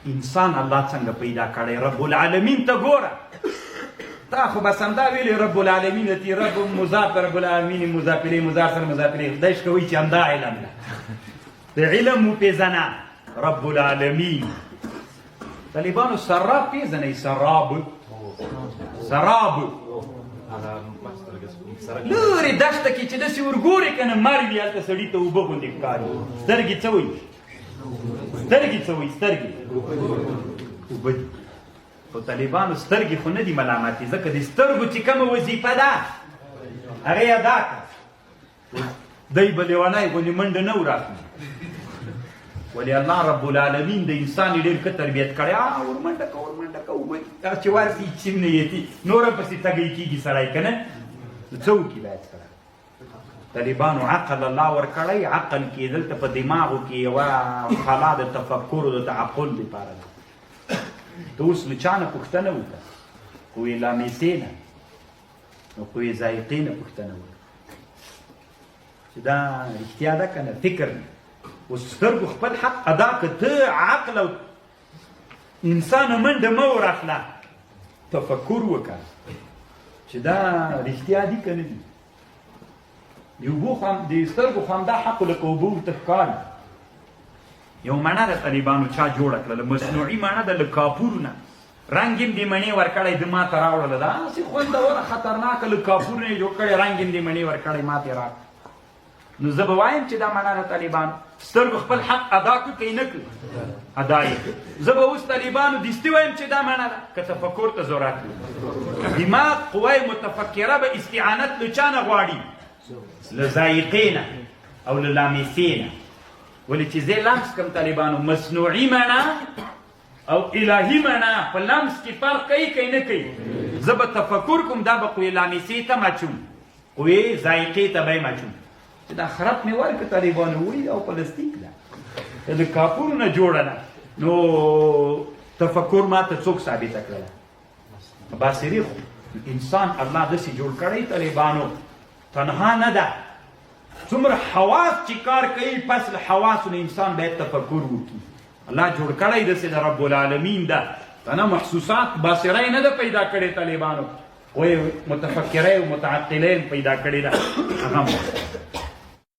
انسان الله څنګه پیدا کړی رب العالمین ته ګوره تا خو بس همدا ویلې رب العالمین تی رب مضاف رب العالمین مضاف الیه مضاف سره مضاف الیه خدای کوي چې همدا علم ده د علم وپېژنه رب العالمین طالبانو سراب پېژنئ سراب لورې دښته کې چې داسې ورګورې که نه مر وي هلته سړي ته اوبه غوندې ښکاري سترګې څه وایي سترګې اوبه دي خو طالبانو سترګې خو نه دي ملامتې ځکه د سترګو چې کومه وظیفه ده هغه یې ادا کړه دی به لیونی غوندې منډه نه وراخلي ولې الله رب العالمین د انسان یې ډېر ښه تربیت کړی ورمنډه که اوبه دي چې ورسي چیم نه یتي نوره پسې تږی کېږي سړی که نه څه وکړي باید سره طالبانو عقل الله ورکړی عقل کې دلته په دماغو کې یوه خلا د تفکر او د تعقل دپاره ده ته اوس له چا نه پوښتنه وکړه خو یې لامېسې نه نو خو یې ذایقې نه پوښتنه وکړه چې دا رښتیا ده که نه فکر نه اوس سترګو خپل حق ادا که ته عقل او انسانه منډه مه وراخله تفکر وکړه چې دا رښتیا دي که نه دي د سترګو خو همدا حق لکه اوبه ورته ښکاري یو مڼه د طالبانو چا جوړه کړله مصنوعي مڼه ده له کاپور نه رنګ یې د مڼې ورکړی د ما ته راوړله ده هسې خوندوره خطرناکه له کاپور نه یې جوړ کړی رنګ یې د مڼې ورکړی ما ته یې راکړه نو زه به وایم چې دا مڼه د طالبانو سترګو خپل حق ادا کړو که یې نه کړو ادا یې کړو زه به اوس طالبانو دستي وایم چې دا مڼه ده که تفکر ته ضرورت دماغ قوه متفکره به استعانت له چا نه غواړي له ذایقې نه او له لامېسې نه ولې چې زه لمس کړم طالبانو مصنوعي مڼه او الهي مڼه په لمس کې فرق کوي که نه کوي زه به تفکر کوم دا به قوې لامېسې ته مچوم قوې ذایقې ته به یې مچوم چې دا خراب مې ورکړه طالبانو وایي او پلاستیک ده که د کاپورو نه جوړه ده نو تفکر ما ته څوک ثابته کړله باصري خو انسان الله داسې جوړ کړی طالبانو تنها نه ده څومره حواس چې کار کوي پس له حواسو نه انسان باید تفکر وکړي الله جوړ کړی داسې د رب العالمین ده تنه محسوسات باصره نه ده پیدا کړې طالبانو وایي متفکره او متعقله پیدا کړې ده هغه